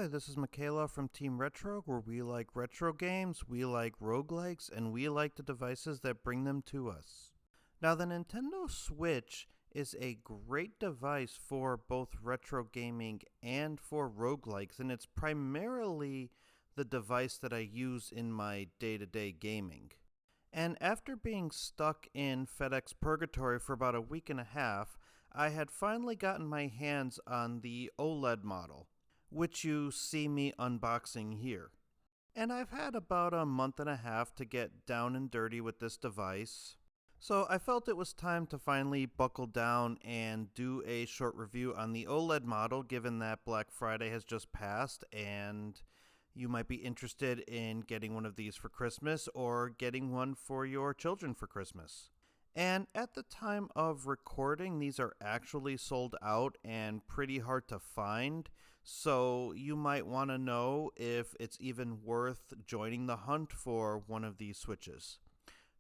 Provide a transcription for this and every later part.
this is Michaela from Team Retro, where we like retro games, we like roguelikes, and we like the devices that bring them to us. Now, the Nintendo Switch is a great device for both retro gaming and for roguelikes, and it's primarily the device that I use in my day-to-day gaming. And after being stuck in FedEx Purgatory for about a week and a half, I had finally gotten my hands on the OLED model, which you see me unboxing here. And I've had about a month and a half to get down and dirty with this device, so I felt it was time to finally buckle down and do a short review on the OLED model, given that Black Friday has just passed and you might be interested in getting one of these for Christmas or getting one for your children for Christmas. And at the time of recording, these are actually sold out and pretty hard to find, so you might want to know if it's even worth joining the hunt for one of these Switches.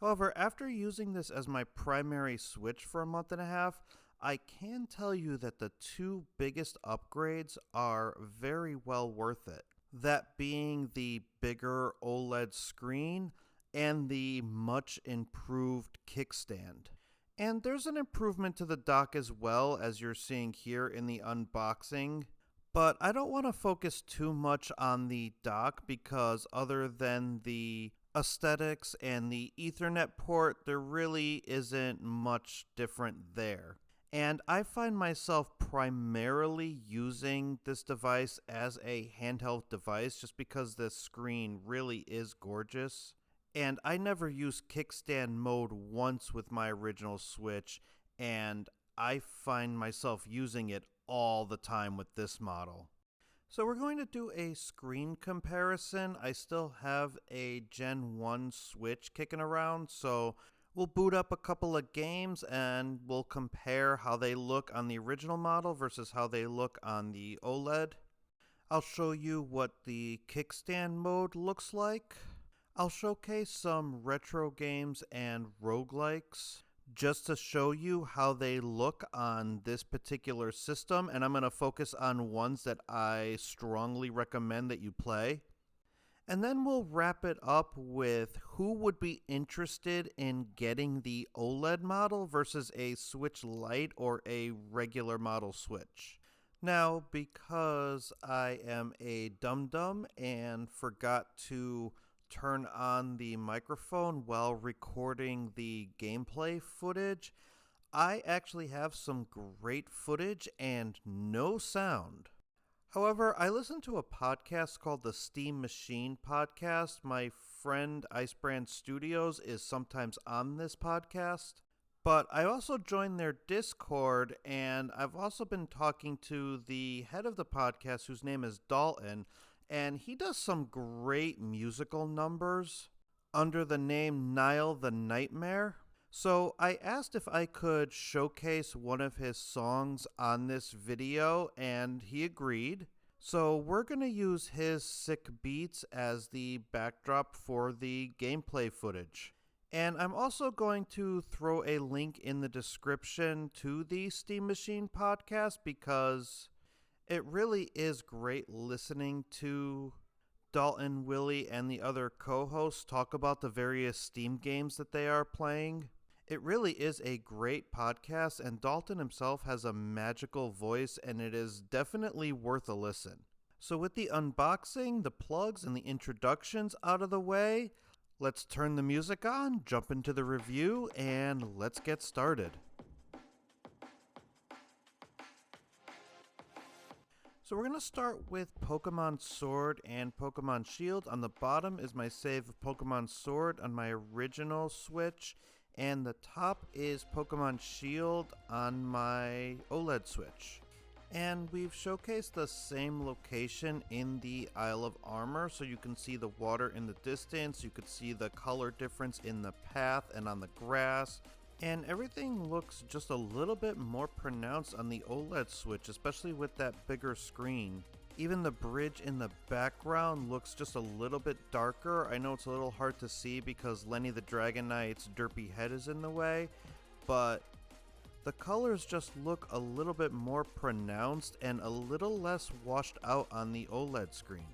However, after using this as my primary Switch for a month and a half, I can tell you that the two biggest upgrades are very well worth it. That being the bigger OLED screen and the much improved kickstand. And there's an improvement to the dock as well, as you're seeing here in the unboxing. But I don't want to focus too much on the dock because other than the aesthetics and the Ethernet port, there really isn't much different there. And I find myself primarily using this device as a handheld device just because the screen really is gorgeous. And I never used Kickstand Mode once with my original Switch, and I find myself using it all the time with this model. So we're going to do a screen comparison. I still have a Gen 1 Switch kicking around, so we'll boot up a couple of games and we'll compare how they look on the original model versus how they look on the OLED. I'll show you what the Kickstand Mode looks like. I'll showcase some retro games and roguelikes just to show you how they look on this particular system, and I'm going to focus on ones that I strongly recommend that you play. And then we'll wrap it up with who would be interested in getting the OLED model versus a Switch Lite or a regular model Switch. Now, because I am a dum-dum and forgot to turn on the microphone while recording the gameplay footage, I actually have some great footage and no sound. However, I listen to a podcast called the Steam Machine Podcast. My friend Icebrand Studios is sometimes on this podcast. But I also joined their Discord, and I've also been talking to the head of the podcast, whose name is Dalton, and he does some great musical numbers under the name Nile the Nightmare. So I asked if I could showcase one of his songs on this video, and he agreed. So we're going to use his sick beats as the backdrop for the gameplay footage. And I'm also going to throw a link in the description to the Steam Machine podcast because it really is great listening to Dalton, Willie, and the other co-hosts talk about the various Steam games that they are playing. It really is a great podcast, and Dalton himself has a magical voice, and it is definitely worth a listen. So with the unboxing, the plugs, and the introductions out of the way, let's turn the music on, jump into the review, and let's get started. So we're going to start with Pokemon Sword and Pokemon Shield. On the bottom is my save of Pokemon Sword on my original Switch, and the top is Pokemon Shield on my OLED Switch. And we've showcased the same location in the Isle of Armor, so you can see the water in the distance, you could see the color difference in the path and on the grass. And everything looks just a little bit more pronounced on the OLED Switch, especially with that bigger screen. Even the bridge in the background looks just a little bit darker. I know it's a little hard to see because Lenny the Dragon Knight's derpy head is in the way, but the colors just look a little bit more pronounced and a little less washed out on the OLED screen.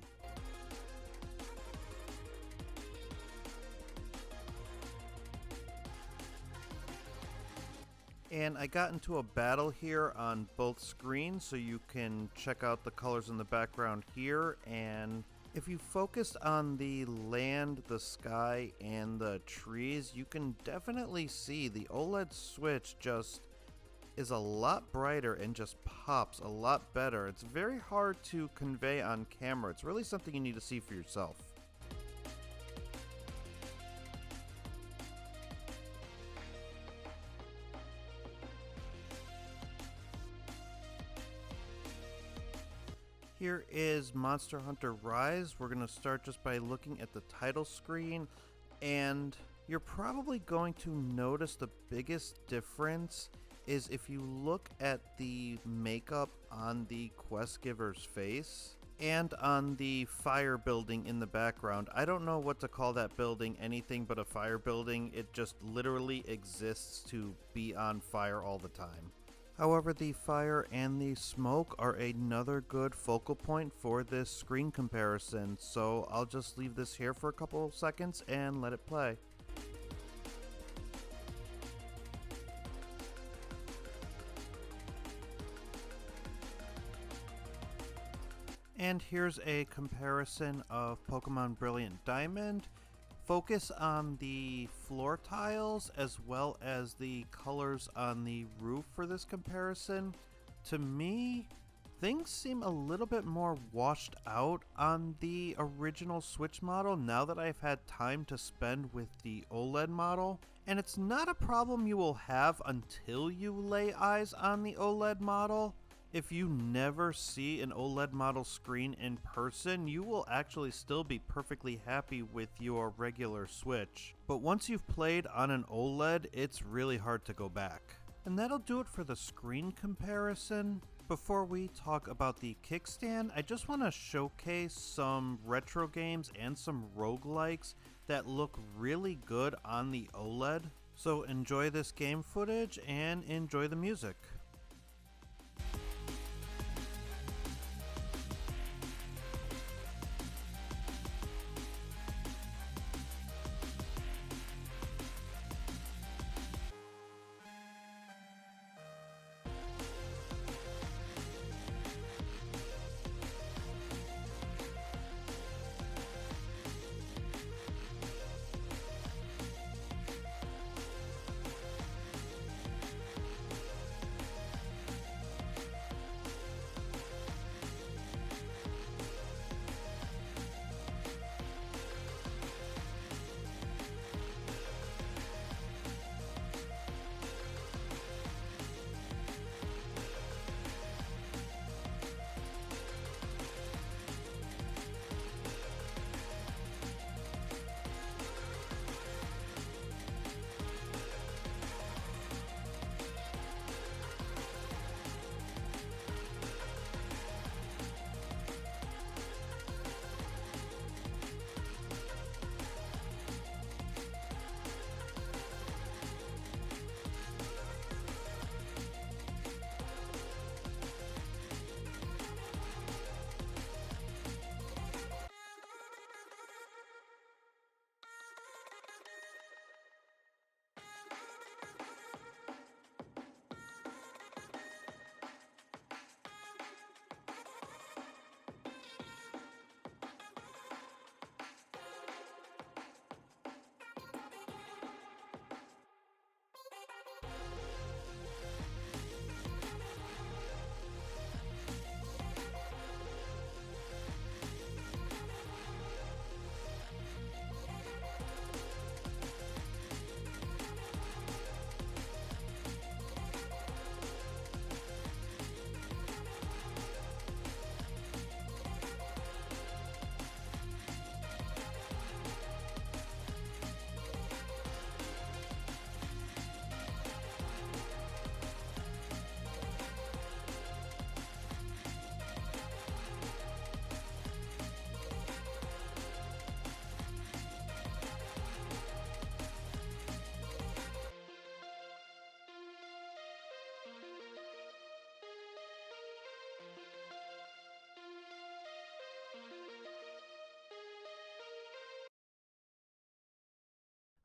And I got into a battle here on both screens, so you can check out the colors in the background here. And if you focus on the land, the sky, and the trees, you can definitely see the OLED Switch just is a lot brighter and just pops a lot better. It's very hard to convey on camera. It's really something you need to see for yourself. Here is Monster Hunter Rise. We're going to start just by looking at the title screen, and you're probably going to notice the biggest difference is if you look at the makeup on the quest giver's face and on the fire building in the background. I don't know what to call that building, anything but a fire building. It just literally exists to be on fire all the time. However, the fire and the smoke are another good focal point for this screen comparison, so I'll just leave this here for a couple seconds and let it play. And here's a comparison of Pokemon Brilliant Diamond. Focus on the floor tiles as well as the colors on the roof for this comparison. To me, things seem a little bit more washed out on the original Switch model now that I've had time to spend with the OLED model. And it's not a problem you will have until you lay eyes on the OLED model. If you never see an OLED model screen in person, you will actually still be perfectly happy with your regular Switch. But once you've played on an OLED, it's really hard to go back. And that'll do it for the screen comparison. Before we talk about the kickstand, I just want to showcase some retro games and some roguelikes that look really good on the OLED. So enjoy this game footage and enjoy the music.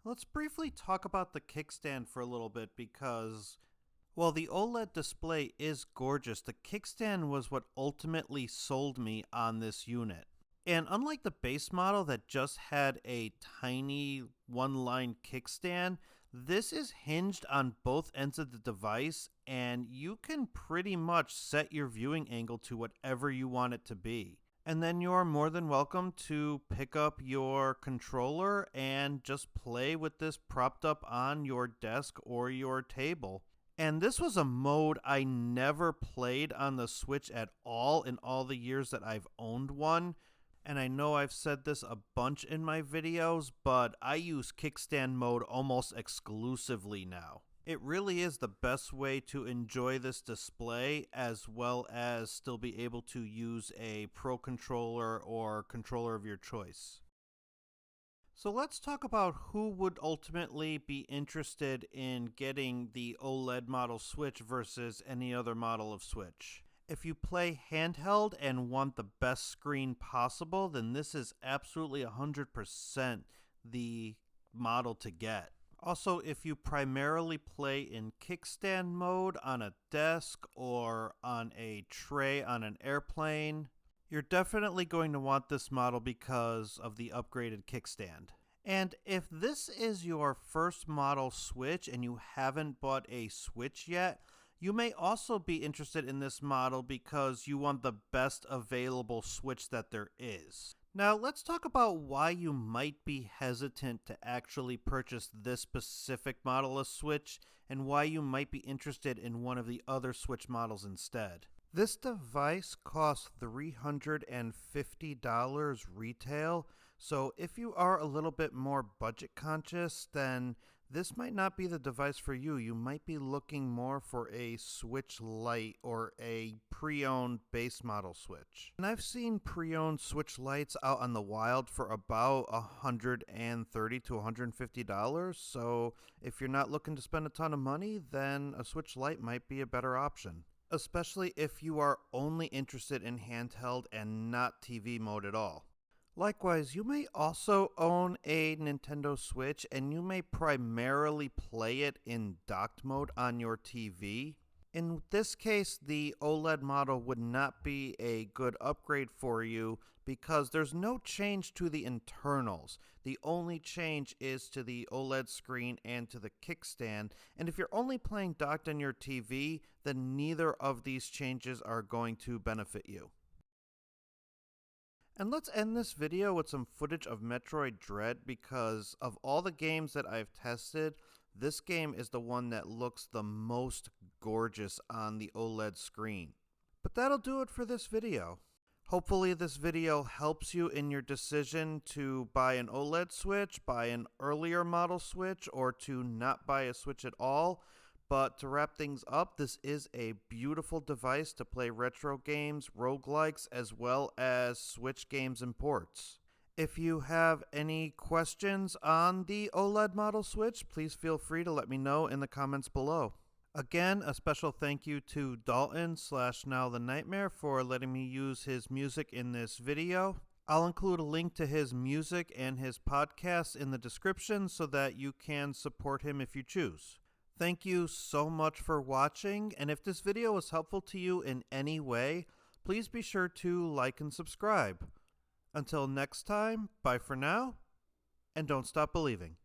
Let's briefly talk about the kickstand for a little bit because, while the OLED display is gorgeous, the kickstand was what ultimately sold me on this unit. And unlike the base model that just had a tiny one-line kickstand, this is hinged on both ends of the device, and you can pretty much set your viewing angle to whatever you want it to be. And then you're more than welcome to pick up your controller and just play with this propped up on your desk or your table. And this was a mode I never played on the Switch at all in all the years that I've owned one. And I know I've said this a bunch in my videos, but I use Kickstand Mode almost exclusively now. It really is the best way to enjoy this display, as well as still be able to use a Pro Controller or controller of your choice. So let's talk about who would ultimately be interested in getting the OLED model Switch versus any other model of Switch. If you play handheld and want the best screen possible, then this is absolutely 100% the model to get. Also, if you primarily play in kickstand mode on a desk or on a tray on an airplane, you're definitely going to want this model because of the upgraded kickstand. And if this is your first model Switch and you haven't bought a Switch yet, you may also be interested in this model because you want the best available Switch that there is. Now, let's talk about why you might be hesitant to actually purchase this specific model of Switch and why you might be interested in one of the other Switch models instead. This device costs $350 retail, so if you are a little bit more budget conscious, then this might not be the device for you. You might be looking more for a Switch Lite or a pre-owned base model Switch. And I've seen pre-owned Switch Lites out on the wild for about $130 to $150. So if you're not looking to spend a ton of money, then a Switch Lite might be a better option, especially if you are only interested in handheld and not TV mode at all. Likewise, you may also own a Nintendo Switch and you may primarily play it in docked mode on your TV. In this case, the OLED model would not be a good upgrade for you because there's no change to the internals. The only change is to the OLED screen and to the kickstand, and if you're only playing docked on your TV, then neither of these changes are going to benefit you. And let's end this video with some footage of Metroid Dread because of all the games that I've tested, this game is the one that looks the most gorgeous on the OLED screen. But that'll do it for this video. Hopefully this video helps you in your decision to buy an OLED Switch, buy an earlier model Switch, or to not buy a Switch at all. But to wrap things up, this is a beautiful device to play retro games, roguelikes, as well as Switch games and ports. If you have any questions on the OLED model Switch, please feel free to let me know in the comments below. Again, a special thank you to Dalton/NowTheNightmare for letting me use his music in this video. I'll include a link to his music and his podcast in the description so that you can support him if you choose. Thank you so much for watching, and if this video was helpful to you in any way, please be sure to like and subscribe. Until next time, bye for now, and don't stop believing.